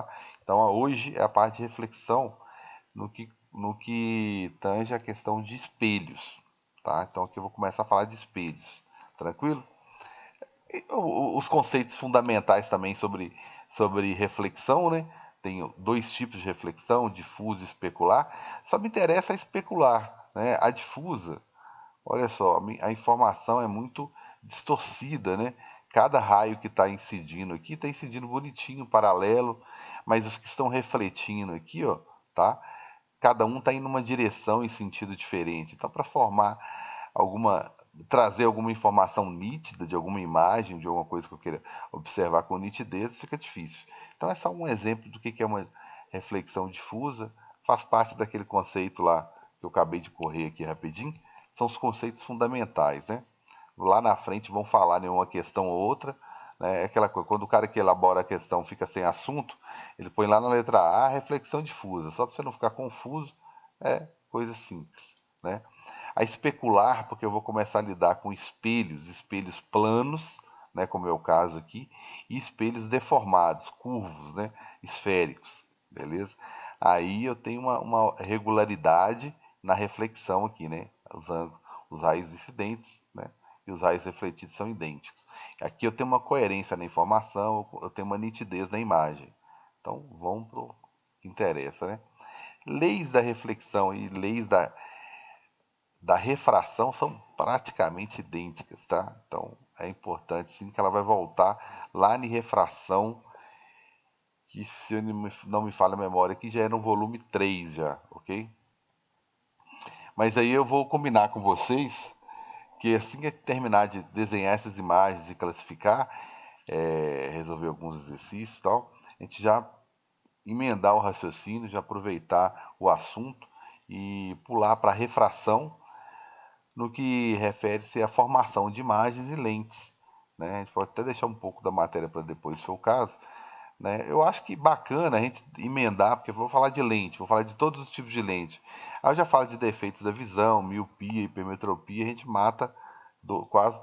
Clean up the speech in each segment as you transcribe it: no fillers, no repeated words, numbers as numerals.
tá? Então hoje é a parte de reflexão no que tange a questão de espelhos, tá? Então aqui eu vou começar a falar de espelhos, tranquilo? Os conceitos fundamentais também sobre reflexão, né? Tem dois tipos de reflexão, difusa e especular. Só me interessa a especular, né? A difusa, olha só, a informação é muito distorcida, né? Cada raio que está incidindo aqui está incidindo bonitinho, paralelo, mas os que estão refletindo aqui, ó, tá? Cada um está indo numa direção e sentido diferente. Então, para formar alguma, trazer alguma informação nítida de alguma imagem, de alguma coisa que eu queira observar com nitidez, fica difícil. Então, é só um exemplo do que é uma reflexão difusa. Faz parte daquele conceito lá que eu acabei de correr aqui rapidinho. São os conceitos fundamentais, né? Lá na frente vão falar em uma questão ou outra, né? É aquela coisa, quando o cara que elabora a questão fica sem assunto, ele põe lá na letra A reflexão difusa, só para você não ficar confuso, é coisa simples, né? A especular, porque eu vou começar a lidar com espelhos, espelhos planos, né, como é o caso aqui, e espelhos deformados, curvos, né, esféricos, beleza? Aí eu tenho uma regularidade na reflexão aqui, né? Os raios incidentes, né? E os raios refletidos são idênticos. Aqui eu tenho uma coerência na informação, eu tenho uma nitidez na imagem. Então vamos para o que interessa, né? Leis da reflexão e leis da refração são praticamente idênticas, tá? Então é importante sim que ela vai voltar lá em refração, que se eu não me falha a memória, que já é no volume 3 já, ok? Mas aí eu vou combinar com vocês que assim que terminar de desenhar essas imagens e classificar, resolver alguns exercícios e tal, a gente já emendar o raciocínio, já aproveitar o assunto e pular para a refração no que refere-se à formação de imagens e lentes, né? A gente pode até deixar um pouco da matéria para depois, se for o caso, né? Eu acho que bacana a gente emendar, porque eu vou falar de lente, vou falar de todos os tipos de lente. Aí eu já falo de defeitos da visão, miopia, hipermetropia, a gente mata quase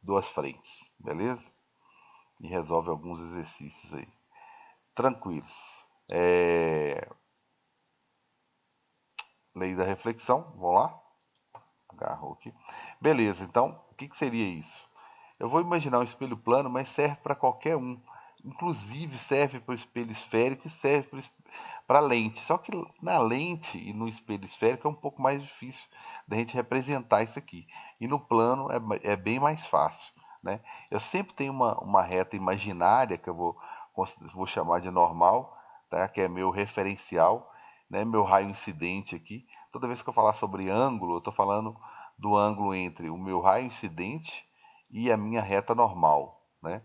duas frentes, beleza? E resolve alguns exercícios aí. Tranquilos. Lei da reflexão, vamos lá? Agarrou aqui. Beleza, então, o que seria isso? Eu vou imaginar um espelho plano, mas serve para qualquer um. Inclusive serve para o espelho esférico e serve para a lente. Só que na lente e no espelho esférico é um pouco mais difícil da gente representar isso aqui. E no plano é bem mais fácil, né? Eu sempre tenho uma reta imaginária que eu vou chamar de normal, tá? Que é meu referencial, né? Meu raio incidente aqui. Toda vez que eu falar sobre ângulo, eu estou falando do ângulo entre o meu raio incidente e a minha reta normal, né?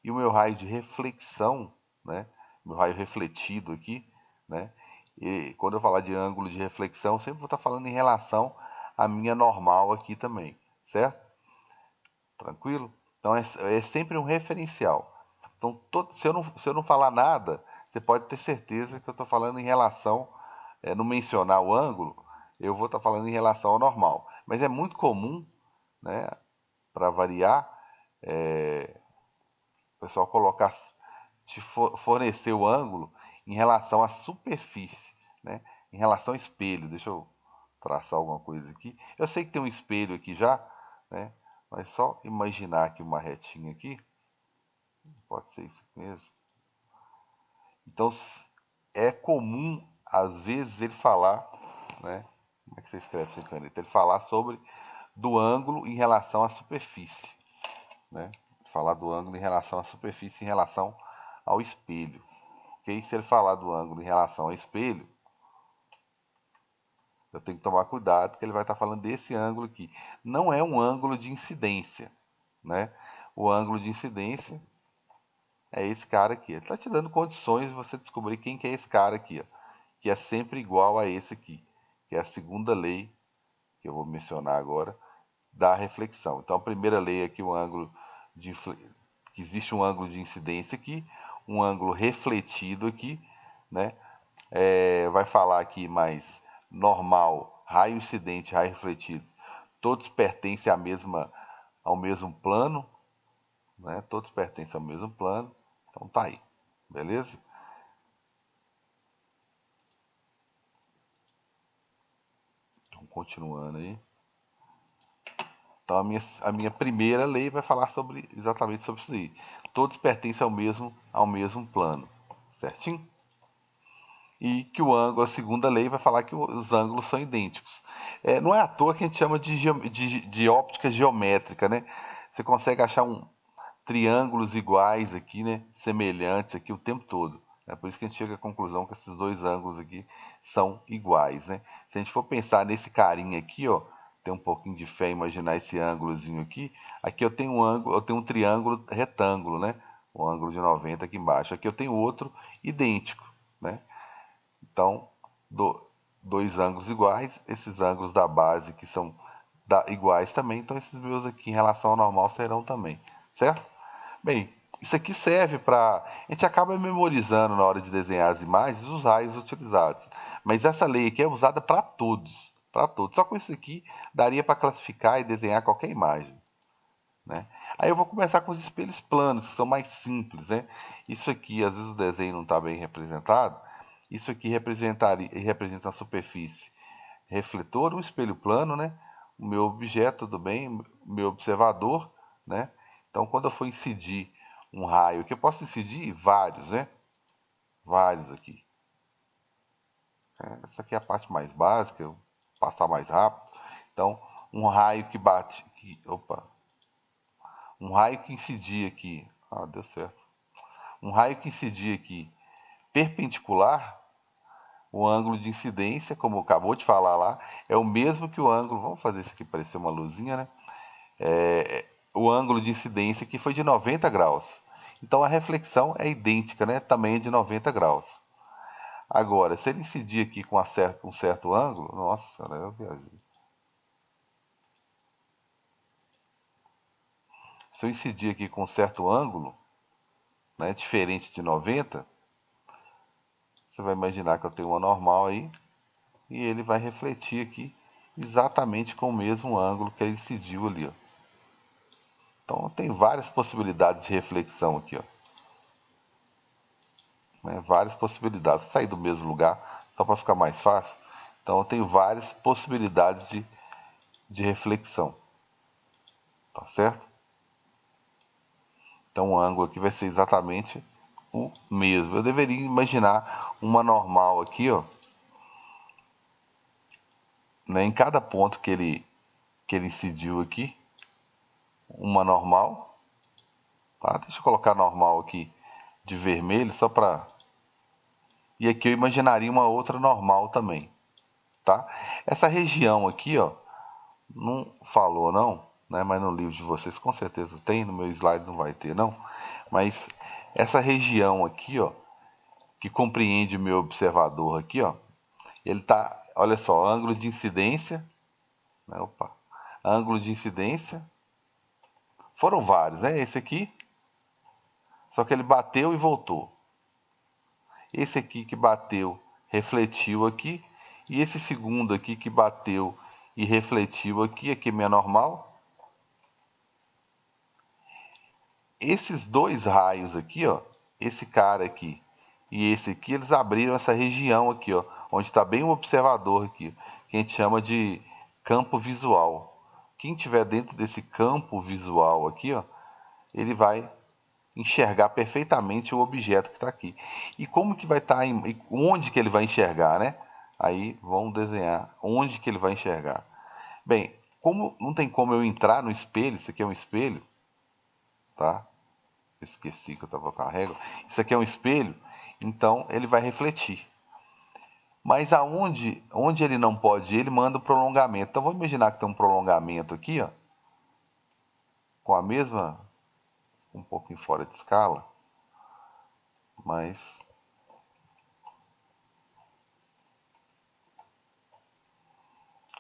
E o meu raio de reflexão, né? Meu raio refletido aqui, né? E quando eu falar de ângulo de reflexão, sempre vou estar falando em relação à minha normal aqui também, certo? Tranquilo? Então é sempre um referencial. Então, se eu não falar nada, você pode ter certeza que eu estou falando em relação, não mencionar o ângulo, eu vou estar falando em relação ao normal. Mas é muito comum, né, para variar, o pessoal colocar, te fornecer o ângulo em relação à superfície, né, em relação ao espelho. Deixa eu traçar alguma coisa aqui. Eu sei que tem um espelho aqui já, né, mas só imaginar aqui uma retinha aqui, pode ser isso mesmo. Então é comum, às vezes, ele falar, né? Como é que você escreve sem caneta? Ele falar sobre do ângulo em relação à superfície, né? Falar do ângulo em relação à superfície em relação ao espelho. Ok? Se ele falar do ângulo em relação ao espelho, eu tenho que tomar cuidado, que ele vai estar falando desse ângulo aqui. Não é um ângulo de incidência, né? O ângulo de incidência é esse cara aqui. Ele está te dando condições de você descobrir quem que é esse cara aqui, ó, que é sempre igual a esse aqui, que é a segunda lei, que eu vou mencionar agora, da reflexão. Então, a primeira lei aqui, o ângulo que existe um ângulo de incidência aqui, um ângulo refletido aqui, né? Vai falar aqui mais normal, raio incidente, raio refletido, todos pertencem ao mesmo plano, né? Todos pertencem ao mesmo plano. Então tá aí, beleza? continuando aí. Então a minha primeira lei vai falar exatamente sobre isso aí. Todos pertencem ao mesmo plano, certinho? E que o ângulo, a segunda lei vai falar que os ângulos são idênticos. Não é à toa que a gente chama de óptica geométrica, né? Você consegue achar triângulos iguais aqui, né? Semelhantes aqui o tempo todo. É por isso que a gente chega à conclusão que esses dois ângulos aqui são iguais, né? Se a gente for pensar nesse carinha aqui, ó, tem um pouquinho de fé em imaginar esse ângulozinho aqui. Aqui eu tenho um ângulo, eu tenho um triângulo retângulo, né? O ângulo de 90 aqui embaixo. Aqui eu tenho outro idêntico, né? Então, dois ângulos iguais, esses ângulos da base que são iguais também, então esses meus aqui em relação ao normal serão também, certo? Bem, isso aqui serve para... A gente acaba memorizando na hora de desenhar as imagens os raios utilizados, mas essa lei aqui é usada para todos, para todos. Só com isso aqui daria para classificar e desenhar qualquer imagem, né? Aí eu vou começar com os espelhos planos, que são mais simples, né? Isso aqui, às vezes o desenho não está bem representado. Isso aqui representa uma superfície refletor, um espelho plano, né? O meu objeto, tudo bem, o meu observador, né? Então, quando eu for incidir um raio, que eu posso incidir vários, né? Vários aqui. Essa aqui é a parte mais básica, eu vou passar mais rápido. Então, um raio que bate, um raio que incidir aqui, deu certo. Um raio que incidir aqui perpendicular, o ângulo de incidência, como acabou de falar lá, é o mesmo que o ângulo, vamos fazer isso aqui parecer uma luzinha, né? O ângulo de incidência que foi de 90 graus. Então a reflexão é idêntica, né? Também é de 90 graus. Agora, se ele incidir aqui com um certo ângulo, nossa, eu viajei. Se eu incidir aqui com um certo ângulo, né, diferente de 90, você vai imaginar que eu tenho uma normal aí, e ele vai refletir aqui exatamente com o mesmo ângulo que ele incidiu ali, ó. Então tem várias possibilidades de reflexão aqui, ó. Várias possibilidades. Sair do mesmo lugar, só para ficar mais fácil. Então eu tenho várias possibilidades de reflexão. Tá certo? Então o ângulo aqui vai ser exatamente o mesmo. Eu deveria imaginar uma normal aqui, ó, né, em cada ponto que ele incidiu aqui, uma normal. Tá? Deixa eu colocar normal aqui de vermelho, só para... E aqui eu imaginaria uma outra normal também. Tá? Essa região aqui, ó, não falou não, né? Mas no livro de vocês com certeza tem, no meu slide não vai ter não. Mas essa região aqui, ó, que compreende o meu observador aqui, ó, ele tá, olha só, ângulo de incidência, né? Opa, ângulo de incidência, foram vários, né? Esse aqui, só que ele bateu e voltou. Esse aqui que bateu, refletiu aqui, e esse segundo aqui que bateu e refletiu aqui é minha normal. Esses dois raios aqui, ó, esse cara aqui e esse aqui, eles abriram essa região aqui, ó, onde está bem o observador aqui, que a gente chama de campo visual. Quem tiver dentro desse campo visual aqui, ó, ele vai enxergar perfeitamente o objeto que está aqui. E como que vai estar, onde que ele vai enxergar, né? Aí vamos desenhar onde que ele vai enxergar. Bem, como não tem como eu entrar no espelho, isso aqui é um espelho, tá? Esqueci que eu estava com a régua. Isso aqui é um espelho, então ele vai refletir. Mas onde ele não pode ir, ele manda o prolongamento. Então vamos imaginar que tem um prolongamento aqui, ó, com a mesma, um pouquinho fora de escala, mas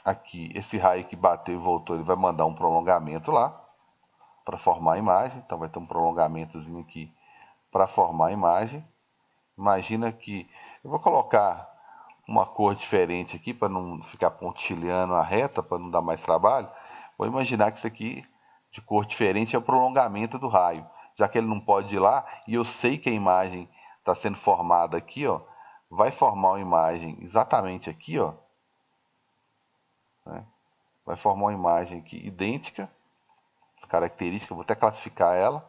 aqui, esse raio que bateu e voltou, ele vai mandar um prolongamento lá para formar a imagem. Então vai ter um prolongamentozinho aqui para formar a imagem. Imagina que eu vou colocar uma cor diferente aqui para não ficar pontilhando a reta, para não dar mais trabalho. Vou imaginar que isso aqui de cor diferente é o prolongamento do raio, já que ele não pode ir lá e eu sei que a imagem está sendo formada aqui, ó, vai formar uma imagem exatamente aqui, ó, vai formar uma imagem aqui idêntica, as características, vou até classificar ela.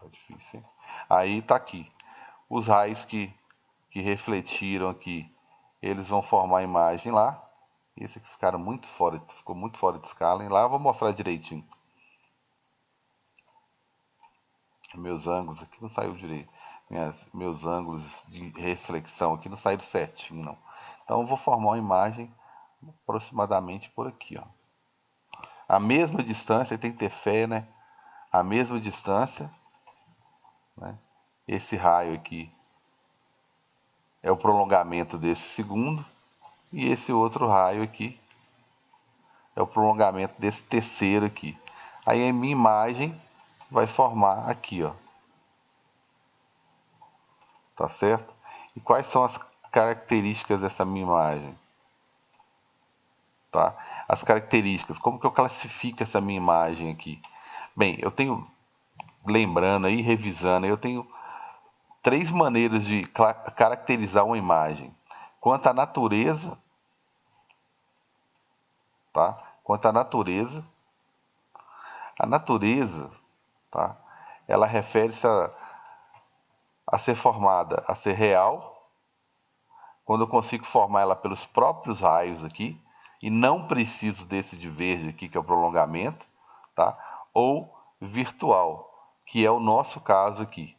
Tá difícil, hein? Aí tá aqui. Os raios que refletiram aqui, eles vão formar a imagem lá. Esse aqui ficou muito fora de escala. Hein? Lá eu vou mostrar direitinho. Meus ângulos aqui não saiu direito. Meus ângulos de reflexão aqui não saíram certinho, não. Então eu vou formar uma imagem aproximadamente por aqui, ó. A mesma distância, tem que ter fé, né? A mesma distância, né? Esse raio aqui é o prolongamento desse segundo. E esse outro raio aqui é o prolongamento desse terceiro aqui. Aí a minha imagem vai formar aqui, ó. Tá certo? E quais são as características dessa minha imagem? Tá? As características, como que eu classifico essa minha imagem aqui? Bem, eu tenho, lembrando aí, revisando, eu tenho 3 maneiras de caracterizar uma imagem. Quanto à natureza, tá? Quanto à natureza, a natureza, tá? Ela refere-se a ser formada, a ser real, quando eu consigo formar ela pelos próprios raios aqui, e não preciso desse de verde aqui, que é o prolongamento, tá? Ou virtual, que é o nosso caso aqui,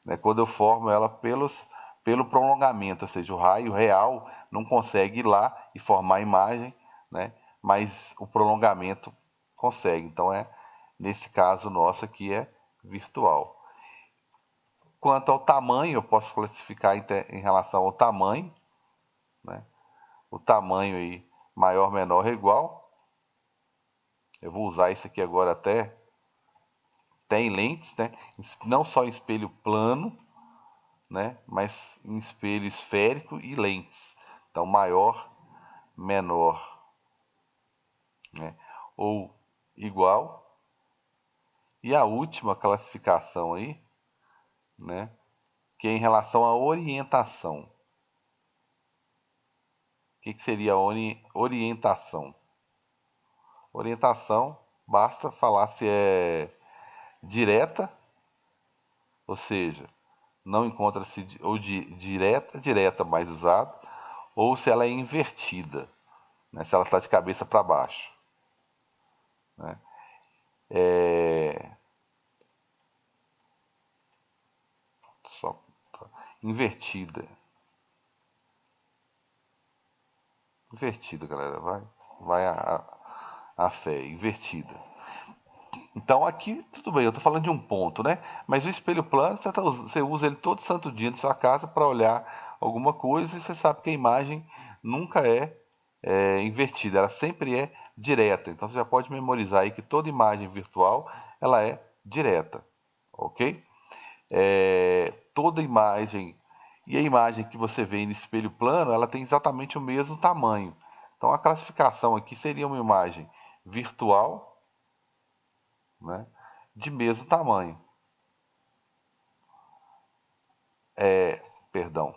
né? Quando eu formo ela pelo prolongamento, ou seja, o raio real não consegue ir lá e formar a imagem, né? Mas o prolongamento consegue. Então, nesse caso nosso aqui é virtual. Quanto ao tamanho, eu posso classificar em relação ao tamanho, né? O tamanho aí, maior, menor, igual. Eu vou usar isso aqui agora até em lentes, né? Não só em espelho plano, né? Mas em espelho esférico e lentes. Então, maior, menor, né? Ou igual. E a última classificação aí, né? Que é em relação à orientação. O que seria a orientação? Orientação, basta falar se é direta, ou seja, não encontra-se ou direta mais usado, ou se ela é invertida, né? Se ela está de cabeça para baixo, né? Só invertida, galera, vai a fé, invertida. Então aqui, tudo bem, eu estou falando de um ponto, né? Mas o espelho plano, você usa ele todo santo dia na sua casa para olhar alguma coisa e você sabe que a imagem nunca é invertida, ela sempre é direta. Então você já pode memorizar aí que toda imagem virtual, ela é direta, ok? Toda imagem, e a imagem que você vê no espelho plano, ela tem exatamente o mesmo tamanho. Então a classificação aqui seria uma imagem virtual, né, de mesmo tamanho. Perdão,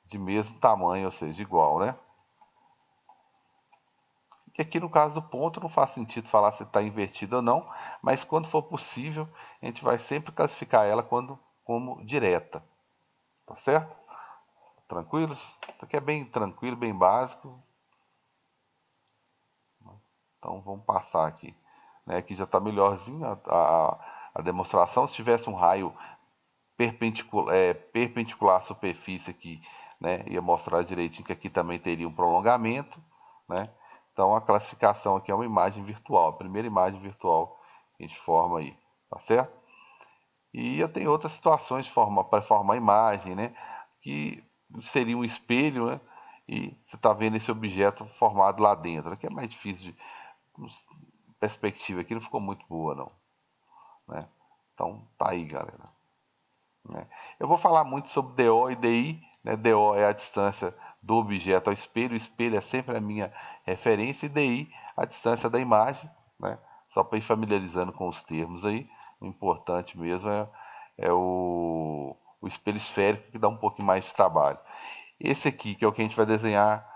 de mesmo tamanho, ou seja, igual, né? E aqui no caso do ponto não faz sentido falar se está invertido ou não, mas quando for possível, a gente vai sempre classificar ela como direta, tá certo? Tranquilos? Isso aqui é bem tranquilo, bem básico. Então vamos passar aqui, né? Aqui já está melhorzinho a demonstração. Se tivesse um raio perpendicular à superfície aqui, né? Ia mostrar direitinho que aqui também teria um prolongamento, né? Então a classificação aqui é uma imagem virtual, a primeira imagem virtual que a gente forma aí, tá certo? E eu tenho outras situações para formar imagem, né? Que seria um espelho, né? E você está vendo esse objeto formado lá dentro. Aqui é mais difícil de perspectiva aqui não ficou muito boa não, né? Então tá aí, galera, né? Eu vou falar muito sobre DO e DI, né? DO é a distância do objeto ao espelho, o espelho é sempre a minha referência, e DI a distância da imagem, né? Só para ir familiarizando com os termos aí. O importante mesmo é o espelho esférico, que dá um pouquinho mais de trabalho. Esse aqui, que é o que a gente vai desenhar,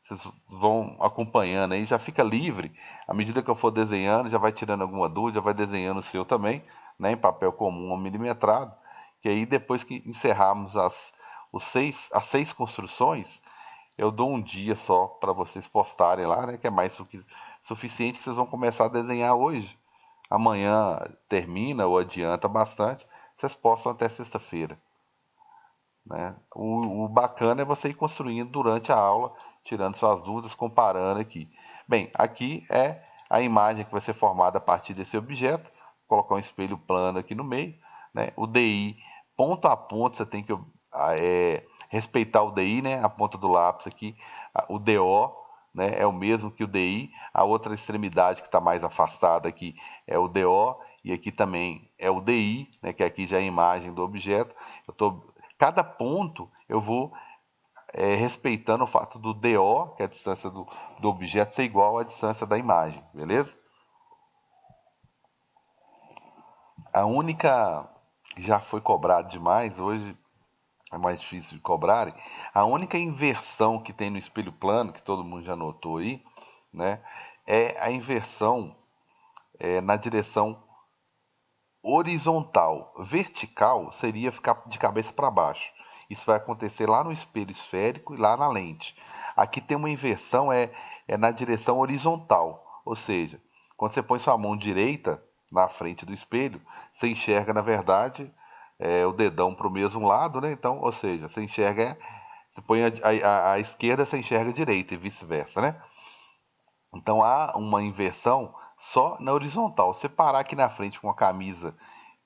vocês vão acompanhando aí, já fica livre. À medida que eu for desenhando, já vai tirando alguma dúvida, já vai desenhando o seu também, né, em papel comum ou milimetrado. Que aí depois que encerrarmos as 6 construções, eu dou um dia só para vocês postarem lá, né, que é mais suficiente, vocês vão começar a desenhar hoje. Amanhã termina ou adianta bastante, vocês postam até sexta-feira. Né? O bacana é você ir construindo durante a aula, tirando suas dúvidas, comparando aqui. Bem, aqui é a imagem que vai ser formada a partir desse objeto. Vou colocar um espelho plano aqui no meio. Né? O DI, ponto a ponto, você tem que respeitar o DI, né? A ponta do lápis aqui. O DO, né? É o mesmo que o DI. A outra extremidade que está mais afastada aqui é o DO. E aqui também é o DI, né? Que aqui já é a imagem do objeto. Eu estou cada ponto eu vou respeitando o fato do DO, que é a distância do objeto, ser igual à distância da imagem, beleza? A única, já foi cobrado demais, hoje é mais difícil de cobrarem, a única inversão que tem no espelho plano, que todo mundo já notou aí, né, é a inversão na direção horizontal. Vertical seria ficar de cabeça para baixo. Isso vai acontecer lá no espelho esférico e lá na lente. Aqui tem uma inversão, é na direção horizontal. Ou seja, quando você põe sua mão direita na frente do espelho, você enxerga, na verdade, o dedão para o mesmo lado, né? Então, ou seja, você enxerga, você põe a esquerda, você enxerga a direita e vice-versa, né? Então há uma inversão só na horizontal. Se você parar aqui na frente com a camisa,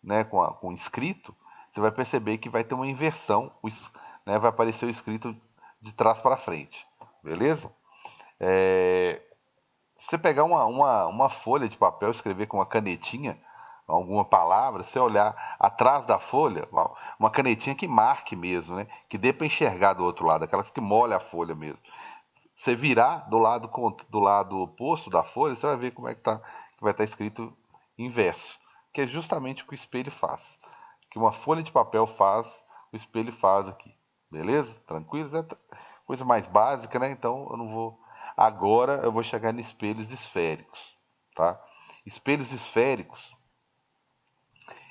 né, com escrito, você vai perceber que vai ter uma inversão, né, vai aparecer o escrito de trás para frente, beleza? Se você pegar uma folha de papel, escrever com uma canetinha, alguma palavra, você olhar atrás da folha, uma canetinha que marque mesmo, né, que dê para enxergar do outro lado, aquelas que molha a folha mesmo. Você virar do lado oposto da folha, você vai ver como é que vai estar escrito inverso, que é justamente o que o espelho faz. Que uma folha de papel faz, o espelho faz aqui. Beleza? Tranquilo? É coisa mais básica, né? Então eu não vou. Agora eu vou chegar em espelhos esféricos, tá? Espelhos esféricos,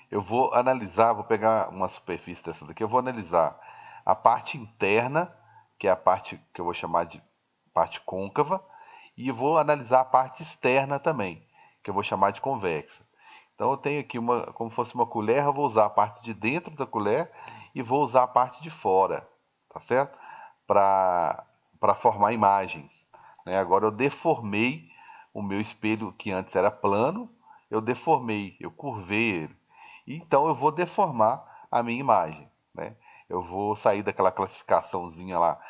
eu vou analisar, vou pegar uma superfície dessa daqui, eu vou analisar a parte interna, que é a parte que eu vou chamar de parte côncava, e vou analisar a parte externa também, que eu vou chamar de convexa. Então eu tenho aqui como se fosse uma colher, eu vou usar a parte de dentro da colher e vou usar a parte de fora, tá certo? Para formar imagens. Né? Agora eu deformei o meu espelho que antes era plano, eu deformei, eu curvei ele. Então eu vou deformar a minha imagem. Né? Eu vou sair daquela classificaçãozinha lá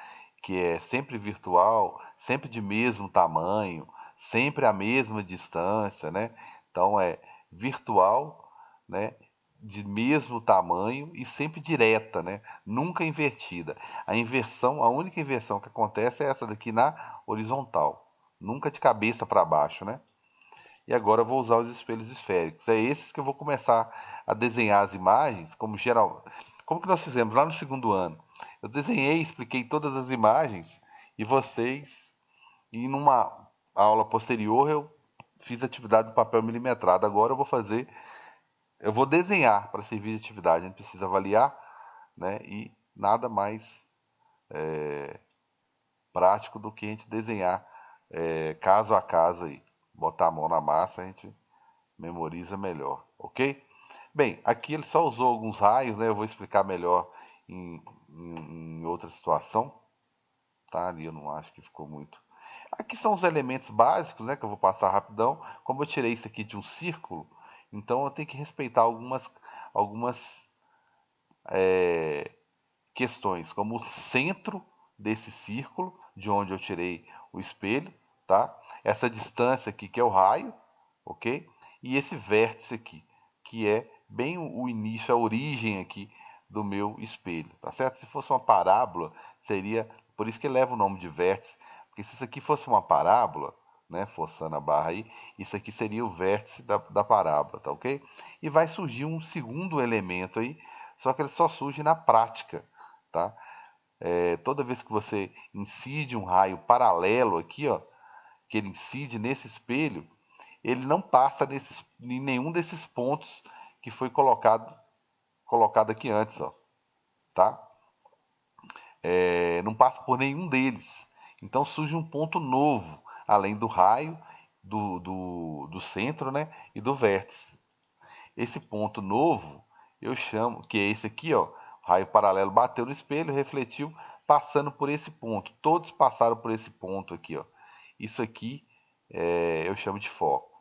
que é sempre virtual, sempre de mesmo tamanho, sempre a mesma distância, né? Então é virtual, né? De mesmo tamanho e sempre direta, né? Nunca invertida. A inversão, a única inversão que acontece é essa daqui na horizontal, nunca de cabeça para baixo, né? E agora eu vou usar os espelhos esféricos. É esses que eu vou começar a desenhar as imagens, como que nós fizemos lá no segundo ano. Eu desenhei, expliquei todas as imagens e vocês, e numa aula posterior eu fiz atividade do papel milimetrado. Agora eu vou desenhar para servir de atividade. A gente precisa avaliar, né? E nada mais prático do que a gente desenhar caso a caso aí. Botar a mão na massa, a gente memoriza melhor, ok? Bem, aqui ele só usou alguns raios, né? Eu vou explicar melhor em outra situação, tá? Ali eu não acho que ficou muito. Aqui são os elementos básicos, né? Que eu vou passar rapidão. Como eu tirei isso aqui de um círculo, então eu tenho que respeitar algumas questões, como o centro desse círculo, de onde eu tirei o espelho, tá? Essa distância aqui que é o raio, ok? E esse vértice aqui, que é bem o início, a origem aqui do meu espelho, tá certo? Se fosse uma parábola, seria, por isso que leva o nome de vértice, porque se isso aqui fosse uma parábola, né, forçando a barra aí, isso aqui seria o vértice da parábola, tá ok? E vai surgir um segundo elemento aí, só que ele só surge na prática, tá? toda vez que você incide um raio paralelo aqui, ó, que ele incide nesse espelho, ele não passa em nenhum desses pontos que foi colocado aqui antes, ó, tá? Não passa por nenhum deles. Então surge um ponto novo, além do raio, do centro, né, e do vértice. Esse ponto novo eu chamo, que é esse aqui, ó, o raio paralelo bateu no espelho, refletiu, passando por esse ponto. Todos passaram por esse ponto aqui, ó. Isso aqui eu chamo de foco.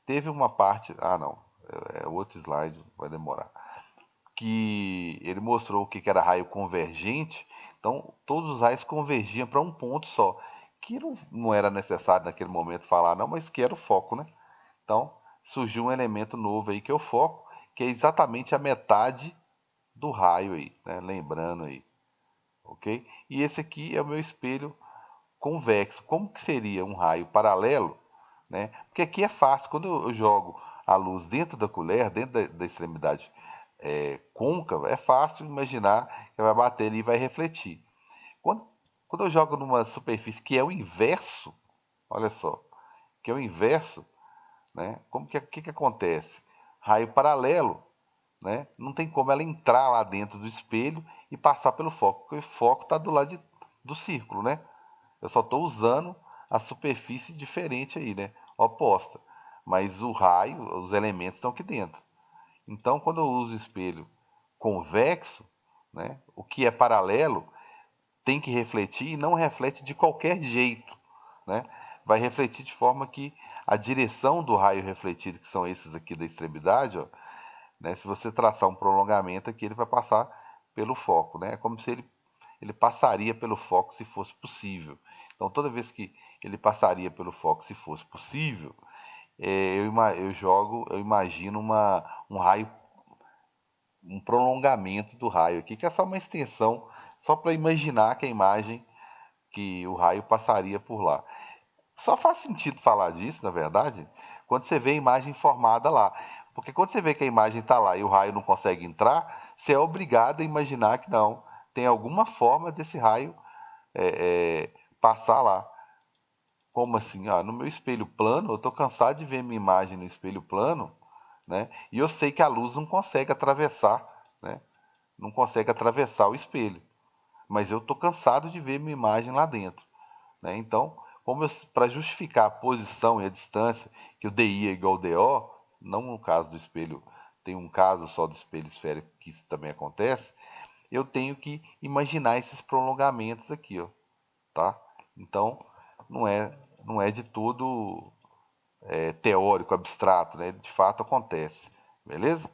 Teve uma parte, não, é outro slide, vai demorar, que ele mostrou o que era raio convergente. Então todos os raios convergiam para um ponto só, que não era necessário naquele momento falar não, mas que era o foco, né? Então surgiu um elemento novo aí que é o foco, que é exatamente a metade do raio aí, né? Lembrando aí, ok? E esse aqui é o meu espelho convexo. Como que seria um raio paralelo, né? Porque aqui é fácil, quando eu jogo a luz dentro da colher, dentro da extremidade côncava, é fácil imaginar que vai bater ali e vai refletir. Quando, quando eu jogo numa superfície que é o inverso, olha só, que é o inverso, né? Como que acontece? Raio paralelo, né? Não tem como ela entrar lá dentro do espelho e passar pelo foco, porque o foco está do lado do círculo, né? Eu só estou usando a superfície diferente aí, né? Oposta. Mas o raio, os elementos estão aqui dentro. Então, quando eu uso espelho convexo, né, o que é paralelo tem que refletir e não reflete de qualquer jeito, né? Vai refletir de forma que a direção do raio refletido, que são esses aqui da extremidade, ó, né, se você traçar um prolongamento aqui, ele vai passar pelo foco, né? É como se ele passaria pelo foco se fosse possível. Então, toda vez que ele passaria pelo foco se fosse possível, eu imagino um raio, um prolongamento do raio aqui, que é só uma extensão, só para imaginar que a imagem, que o raio passaria por lá. Só faz sentido falar disso, na verdade, quando você vê a imagem formada lá. Porque quando você vê que a imagem está lá e o raio não consegue entrar, você é obrigado a imaginar que não, tem alguma forma desse raio passar lá. Como assim? No meu espelho plano, eu estou cansado de ver minha imagem no espelho plano, né? E eu sei que a luz não consegue atravessar, né? Não consegue atravessar o espelho. Mas eu estou cansado de ver minha imagem lá dentro, né? Então, para justificar a posição e a distância, que o DI é igual ao DO, não no caso do espelho, tem um caso só do espelho esférico que isso também acontece, eu tenho que imaginar esses prolongamentos aqui, ó, tá? Então, não é, não é de tudo teórico, abstrato, né? De fato acontece, beleza?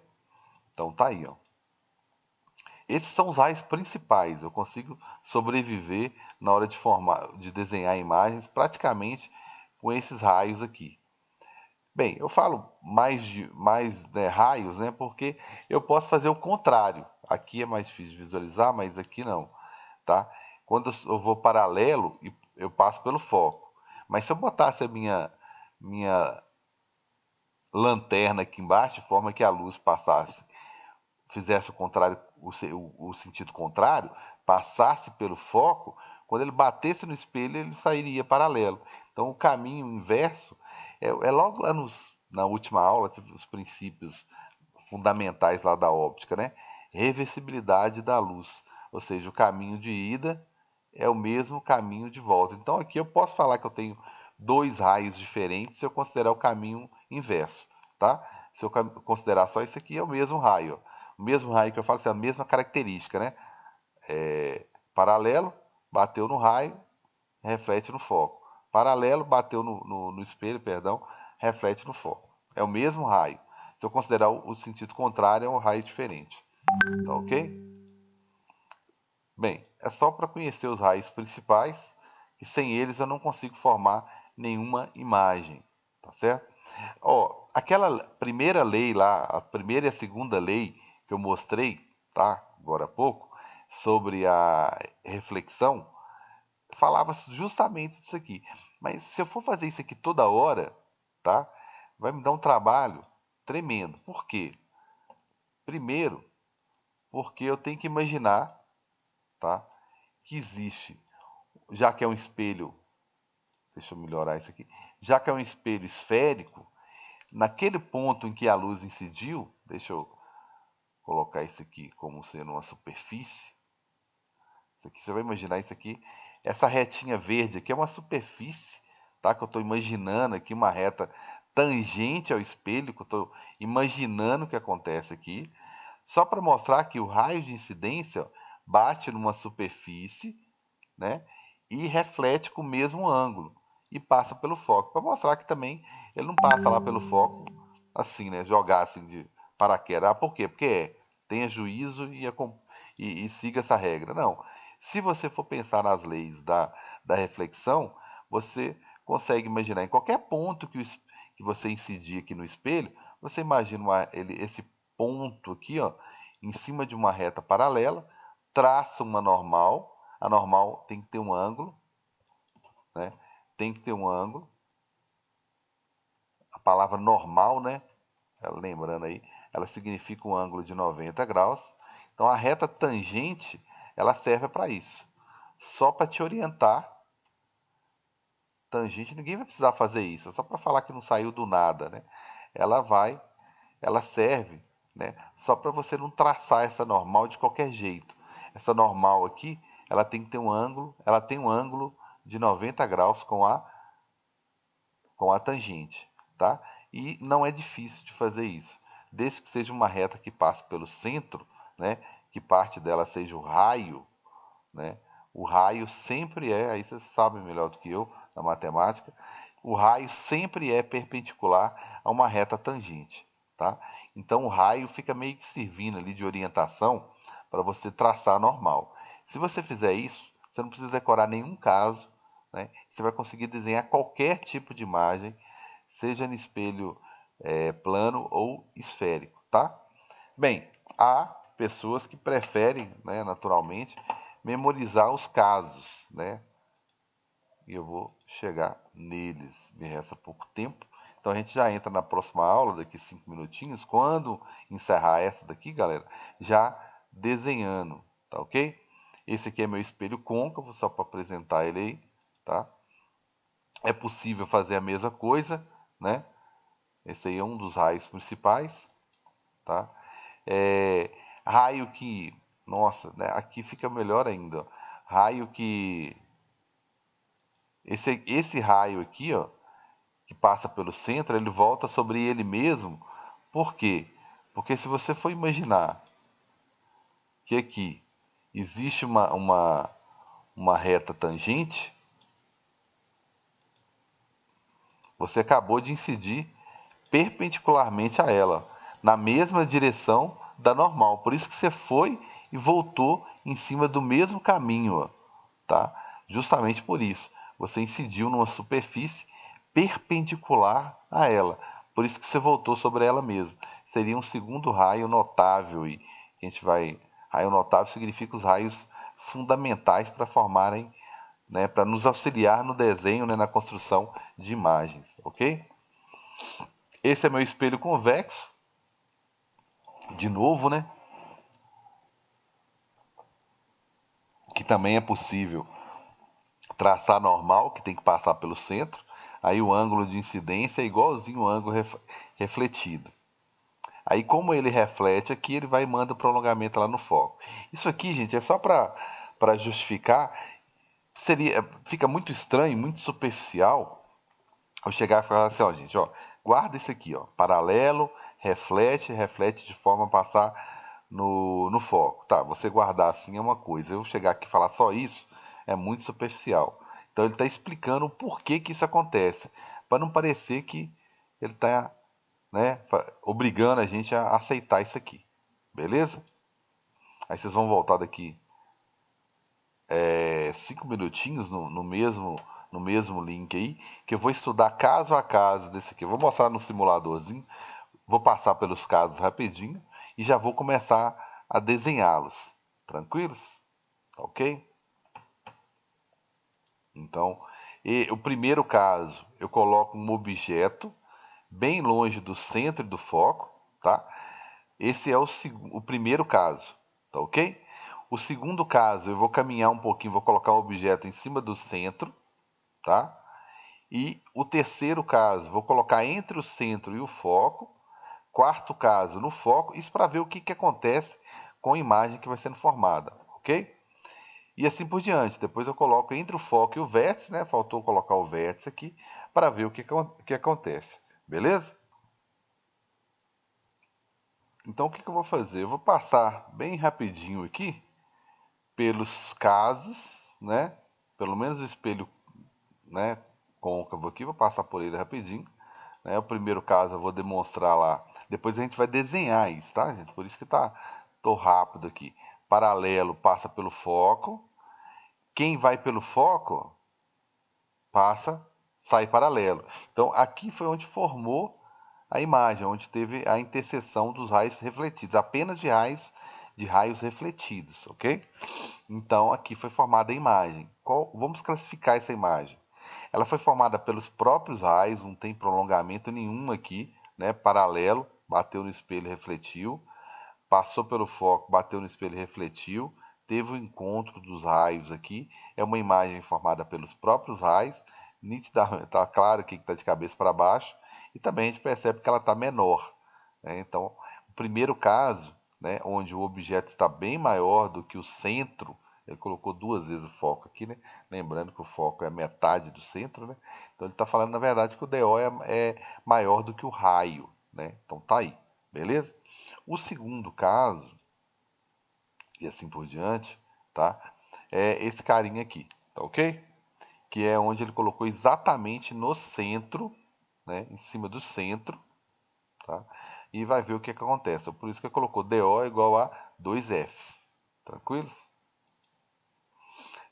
Então tá aí, ó. Esses são os raios principais. Eu consigo sobreviver na hora de desenhar imagens praticamente com esses raios aqui. Bem, eu falo mais né, raios, né? Porque eu posso fazer o contrário. Aqui é mais difícil de visualizar, mas aqui não, tá? Quando eu vou paralelo, eu passo pelo foco. Mas se eu botasse a minha lanterna aqui embaixo, de forma que a luz passasse, fizesse o contrário, o sentido contrário, passasse pelo foco, quando ele batesse no espelho, ele sairia paralelo. Então, o caminho inverso é logo lá na última aula, os princípios fundamentais lá da óptica, né? Reversibilidade da luz, ou seja, o caminho de ida é o mesmo caminho de volta. Então, aqui eu posso falar que eu tenho dois raios diferentes se eu considerar o caminho inverso, tá? Se eu considerar só isso aqui, é o mesmo raio. O mesmo raio que eu falo, é a mesma característica, né? Paralelo, bateu no raio, reflete no foco. Paralelo, bateu no espelho, perdão, reflete no foco. É o mesmo raio. Se eu considerar o sentido contrário, é um raio diferente. Tá ok? Bem, é só para conhecer os raios principais, que sem eles eu não consigo formar nenhuma imagem. Tá certo? Ó, aquela primeira lei lá, a primeira e a segunda lei que eu mostrei, tá? Agora há pouco, sobre a reflexão, falava justamente disso aqui. Mas se eu for fazer isso aqui toda hora, tá? Vai me dar um trabalho tremendo. Por quê? Primeiro, porque eu tenho que imaginar, tá? que existe, já que é um espelho, deixa eu melhorar isso aqui, já que é um espelho esférico, naquele ponto em que a luz incidiu, deixa eu colocar isso aqui como sendo uma superfície. Isso aqui, você vai imaginar isso aqui, essa retinha verde aqui é uma superfície, tá? Que eu estou imaginando aqui uma reta tangente ao espelho, que eu estou imaginando o que acontece aqui, só para mostrar que o raio de incidência bate numa superfície, né? E reflete com o mesmo ângulo e passa pelo foco, para mostrar que também ele não passa lá pelo foco assim, né? Jogar assim de paraquedas. Ah, por quê? Porque tenha juízo e siga essa regra. Não. Se você for pensar nas leis da reflexão, você consegue imaginar em qualquer ponto que você incidir aqui no espelho, você imagina esse ponto aqui, ó, em cima de uma reta paralela, traça uma normal. A normal tem que ter um ângulo, né? Tem que ter um ângulo. A palavra normal, né? Lembrando aí, ela significa um ângulo de 90 graus. Então a reta tangente, ela serve para isso. Só para te orientar. Tangente, ninguém vai precisar fazer isso, é só para falar que não saiu do nada, né? Ela serve, né, só para você não traçar essa normal de qualquer jeito. Essa normal aqui, ela tem que ter um ângulo, ela tem um ângulo de 90 graus com a tangente, tá? E não é difícil de fazer isso, desde que seja uma reta que passe pelo centro, né? Que parte dela seja o raio, né? O raio sempre aí vocês sabem melhor do que eu na matemática, o raio sempre é perpendicular a uma reta tangente, tá? Então o raio fica meio que servindo ali de orientação para você traçar normal. Se você fizer isso, você não precisa decorar nenhum caso, né? Você vai conseguir desenhar qualquer tipo de imagem, seja no espelho plano ou esférico, tá? Bem, há pessoas que preferem, né, naturalmente, memorizar os casos, né? E eu vou chegar neles. Me resta pouco tempo. Então a gente já entra na próxima aula, daqui 5 minutinhos. Quando encerrar essa daqui, galera, já desenhando, tá ok? Esse aqui é meu espelho côncavo, só para apresentar ele aí, tá? É possível fazer a mesma coisa, né? Esse aí é um dos raios principais, tá? É, raio que, nossa, né? Aqui fica melhor ainda. Raio que esse raio aqui, ó, que passa pelo centro, ele volta sobre ele mesmo. Por quê? Porque se você for imaginar que aqui existe uma reta tangente, você acabou de incidir perpendicularmente a ela, na mesma direção da normal. Por isso que você foi e voltou em cima do mesmo caminho, ó, tá? Justamente por isso, você incidiu numa superfície perpendicular a ela. Por isso que você voltou sobre ela mesmo. Seria um segundo raio notável e a gente vai, raio notável significa os raios fundamentais para formarem, né, para nos auxiliar no desenho, né, na construção de imagens, ok? Esse é meu espelho convexo, de novo, né? Que também é possível traçar normal, que tem que passar pelo centro. Aí o ângulo de incidência é igualzinho o ângulo refletido. Aí como ele reflete aqui, ele vai e manda o prolongamento lá no foco. Isso aqui, gente, é só para justificar. Fica muito estranho, muito superficial eu chegar e falar assim, ó, gente, ó, guarda isso aqui, ó, paralelo, reflete de forma a passar no foco. Tá, você guardar assim é uma coisa, eu chegar aqui e falar só isso é muito superficial. Então ele está explicando o porquê que isso acontece, para não parecer que ele está, né, obrigando a gente a aceitar isso aqui, beleza? Aí vocês vão voltar daqui 5 minutinhos no mesmo link aí, que eu vou estudar caso a caso desse aqui. Eu vou mostrar no simuladorzinho, vou passar pelos casos rapidinho e já vou começar a desenhá-los. Tranquilos? Ok? Então, o primeiro caso, eu coloco um objeto bem longe do centro e do foco, tá? Esse é o primeiro caso, tá ok? O segundo caso, eu vou caminhar um pouquinho, vou colocar o objeto em cima do centro, tá? E o terceiro caso, vou colocar entre o centro e o foco. Quarto caso, no foco. Isso para ver o que acontece com a imagem que vai sendo formada, ok? E assim por diante. Depois eu coloco entre o foco e o vértice, né? Faltou colocar o vértice aqui para ver o que acontece, beleza? Então o que eu vou fazer? Eu vou passar bem rapidinho aqui pelos casos, né? Pelo menos o espelho, né, côncavo aqui, vou passar por ele rapidinho. Né? O primeiro caso eu vou demonstrar lá. Depois a gente vai desenhar isso, tá, gente? Por isso que tô rápido aqui. Paralelo passa pelo foco. Quem vai pelo foco sai paralelo. Então aqui foi onde formou a imagem, onde teve a interseção dos raios refletidos, apenas de raios refletidos, ok? Então aqui foi formada a imagem. Vamos classificar essa imagem. Ela foi formada pelos próprios raios, não tem prolongamento nenhum aqui, né? Paralelo, bateu no espelho e refletiu, passou pelo foco, bateu no espelho e refletiu, teve o encontro dos raios aqui. É uma imagem formada pelos próprios raios, nitidamente está claro que está de cabeça para baixo, e também a gente percebe que ela está menor, né? Então, o primeiro caso, né, onde o objeto está bem maior do que o centro, ele colocou duas vezes o foco aqui, né? Lembrando que o foco é metade do centro, né? Então ele está falando, na verdade, que o DO é maior do que o raio, né? Então tá aí, beleza? O segundo caso, e assim por diante, tá? É esse carinha aqui, tá ok? Que é onde ele colocou exatamente no centro, né? Em cima do centro, tá? E vai ver o que acontece. Por isso que ele colocou DO igual a 2Fs. Tranquilos?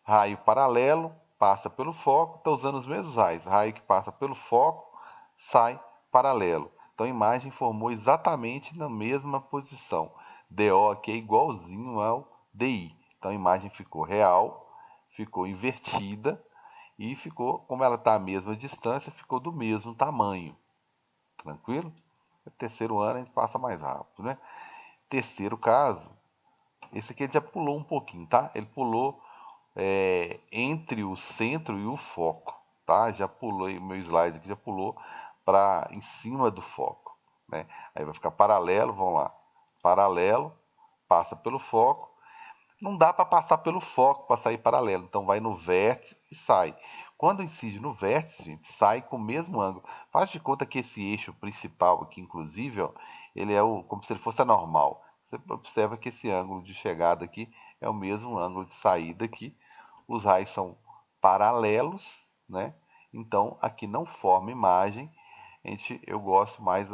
Raio paralelo, passa pelo foco, está usando os mesmos raios. Raio que passa pelo foco, sai paralelo. Então a imagem formou exatamente na mesma posição. DO aqui é igualzinho ao DI. Então a imagem ficou real, ficou invertida e ficou, como ela está à mesma distância, ficou do mesmo tamanho. Tranquilo? No terceiro ano a gente passa mais rápido, né? Terceiro caso, esse aqui ele já pulou um pouquinho, tá? Ele pulou entre o centro e o foco, tá? Já pulei, meu slide aqui já pulou para em cima do foco, né? Aí vai ficar paralelo, vamos lá. Paralelo, passa pelo foco. Não dá para passar pelo foco para sair paralelo, então vai no vértice e sai. Quando incide no vértice, gente, sai com o mesmo ângulo. Faz de conta que esse eixo principal aqui, inclusive, ó, ele é como se ele fosse anormal. Você observa que esse ângulo de chegada aqui é o mesmo ângulo de saída aqui. Os raios são paralelos, né? Então aqui não forma imagem. Eu gosto mais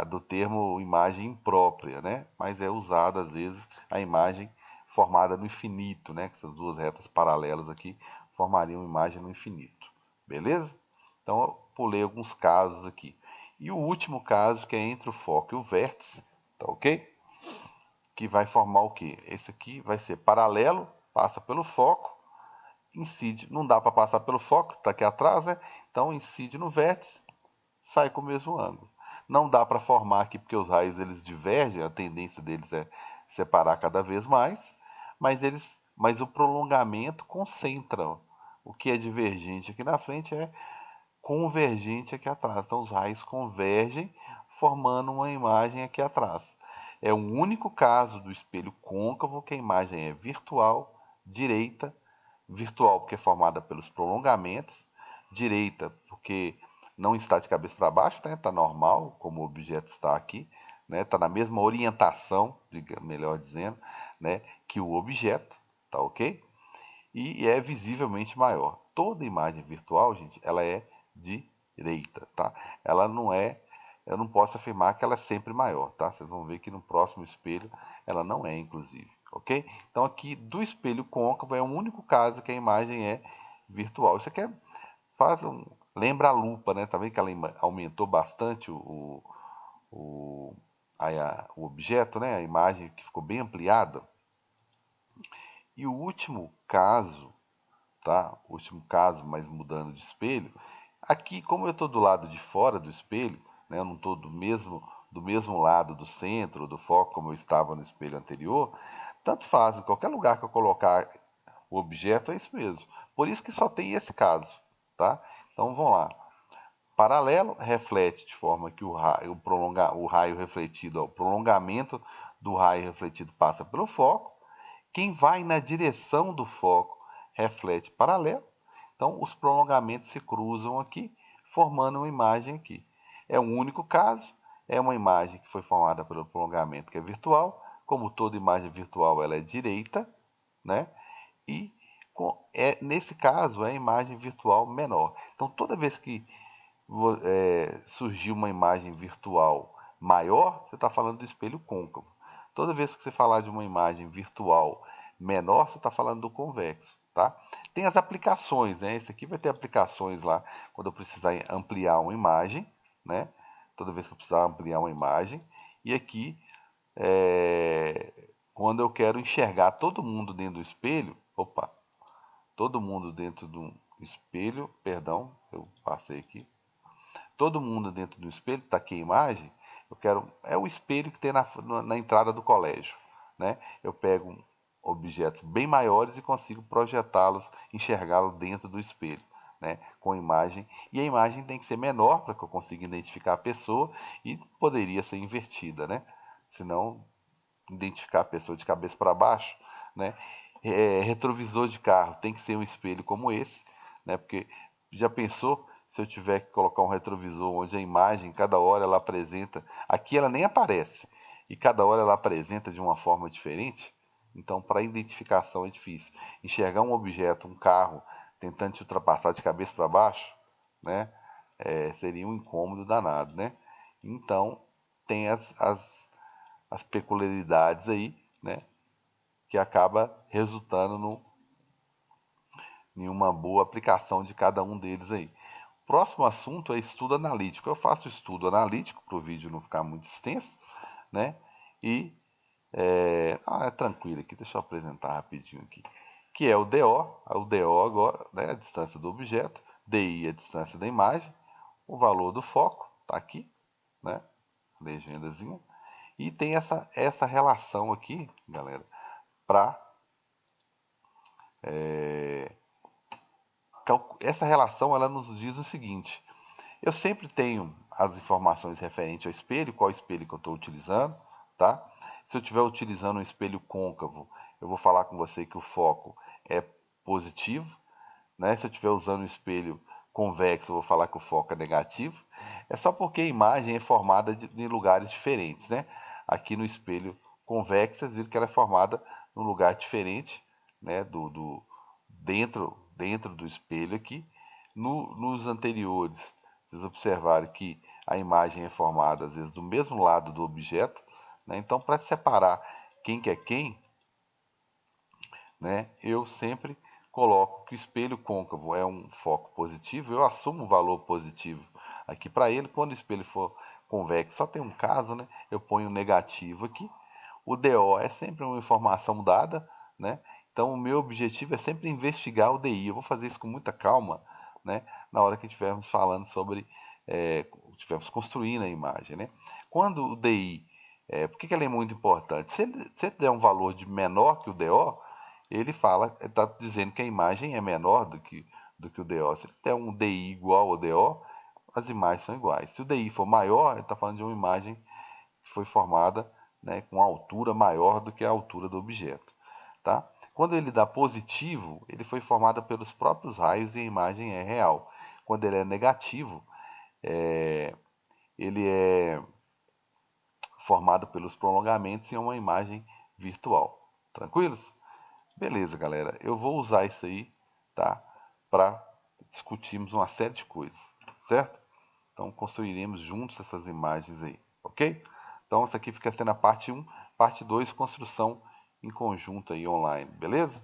do termo imagem imprópria, né? Mas é usada às vezes a imagem formada no infinito, né? Que essas duas retas paralelas aqui formariam uma imagem no infinito, beleza? Então eu pulei alguns casos aqui. E o último caso, que é entre o foco e o vértice, tá ok? Que vai formar o quê? Esse aqui vai ser paralelo, passa pelo foco, incide, não dá para passar pelo foco, está aqui atrás, né? Então incide no vértice, sai com o mesmo ângulo. Não dá para formar aqui porque os raios eles divergem, a tendência deles é separar cada vez mais, mas o prolongamento concentra. O que é divergente aqui na frente é convergente aqui atrás. Então os raios convergem, formando uma imagem aqui atrás. É o único caso do espelho côncavo que a imagem é virtual, direita, virtual porque é formada pelos prolongamentos, direita porque não está de cabeça para baixo, né? Está normal, como o objeto está aqui, né? Está na mesma orientação, melhor dizendo, né? Que o objeto, tá ok? E é visivelmente maior. Toda imagem virtual, gente, ela é direita, tá? Ela não é, eu não posso afirmar que ela é sempre maior, tá? Vocês vão ver que no próximo espelho ela não é, inclusive, ok? Então aqui do espelho côncavo é o único caso que a imagem é virtual. Isso aqui lembra a lupa, né? Tá vendo que ela aumentou bastante o, o objeto, né? A imagem que ficou bem ampliada. E o último caso, tá? O último caso, mas mudando de espelho. Aqui, como eu estou do lado de fora do espelho, né? Eu não estou do mesmo lado do centro, do foco, como eu estava no espelho anterior, tanto faz, em qualquer lugar que eu colocar o objeto é isso mesmo. Por isso que só tem esse caso, tá? Então vamos lá. Paralelo reflete de forma que o raio refletido, o prolongamento do raio refletido passa pelo foco. Quem vai na direção do foco reflete paralelo. Então os prolongamentos se cruzam aqui, formando uma imagem aqui. É um único caso, é uma imagem que foi formada pelo prolongamento que é virtual. Como toda imagem virtual, ela é direita, né? E nesse caso é a imagem virtual menor. Então toda vez que surgir uma imagem virtual maior, você está falando do espelho côncavo. Toda vez que você falar de uma imagem virtual menor, você está falando do convexo. Tá? Tem as aplicações, né? Esse aqui vai ter aplicações lá quando eu precisar ampliar uma imagem, né? Toda vez que eu precisar ampliar uma imagem. E aqui, quando eu quero enxergar todo mundo dentro do espelho, todo mundo dentro do espelho, perdão, eu passei aqui, todo mundo dentro do espelho, está aqui a imagem, é o espelho que tem na entrada do colégio, né? Eu pego objetos bem maiores e consigo projetá-los, enxergá-los dentro do espelho, né? Com a imagem, e a imagem tem que ser menor para que eu consiga identificar a pessoa e poderia ser invertida, né? Senão, identificar a pessoa de cabeça para baixo, né? Retrovisor de carro tem que ser um espelho como esse, né? Porque já pensou se eu tiver que colocar um retrovisor onde a imagem, cada hora ela apresenta, aqui ela nem aparece, e cada hora ela apresenta de uma forma diferente, então para identificação é difícil. Enxergar um objeto, um carro, tentando te ultrapassar de cabeça para baixo, né? Seria um incômodo danado, né? Então tem as peculiaridades aí, né? Que acaba resultando em uma boa aplicação de cada um deles aí. Próximo assunto é estudo analítico. Eu faço estudo analítico para o vídeo não ficar muito extenso, né? E é tranquilo aqui, deixa eu apresentar rapidinho aqui. Que é o DO, agora, né, a distância do objeto, DI a distância da imagem, o valor do foco, tá aqui, né? Legendazinha. E tem essa relação aqui, galera, para essa relação ela nos diz o seguinte: eu sempre tenho as informações referentes ao espelho, qual espelho que eu estou utilizando, tá? Se eu estiver utilizando um espelho côncavo, eu vou falar com você que o foco é positivo, né? Se eu estiver usando um espelho convexo, eu vou falar que o foco é negativo. É só porque a imagem é formada em lugares diferentes, né? Aqui no espelho convexo, vocês viram que ela é formada num lugar diferente, né? Dentro do espelho aqui. Nos anteriores, vocês observaram que a imagem é formada às vezes do mesmo lado do objeto, né? Então, para separar quem que é quem, né, eu sempre coloco que o espelho côncavo é um foco positivo, eu assumo um valor positivo aqui para ele. Quando o espelho for convexo, só tem um caso, né, eu ponho um negativo aqui. O DO é sempre uma informação dada, né? Então o meu objetivo é sempre investigar o DI. Eu vou fazer isso com muita calma, né? Na hora que estivermos falando sobre, estivermos construindo a imagem, né? Quando o DI, por que ele é muito importante? Se ele der um valor de menor que o DO, ele está dizendo que a imagem é menor do que o DO. Se ele der um DI igual ao DO, as imagens são iguais. Se o DI for maior, ele está falando de uma imagem que foi formada, né, com altura maior do que a altura do objeto. Tá? Quando ele dá positivo, ele foi formado pelos próprios raios e a imagem é real. Quando ele é negativo, ele é formado pelos prolongamentos e é uma imagem virtual. Tranquilos? Beleza, galera. Eu vou usar isso aí, tá? Para discutirmos uma série de coisas, certo? Então construiremos juntos essas imagens aí, ok? Então essa aqui fica sendo a parte 1, parte 2, construção em conjunto aí online, beleza?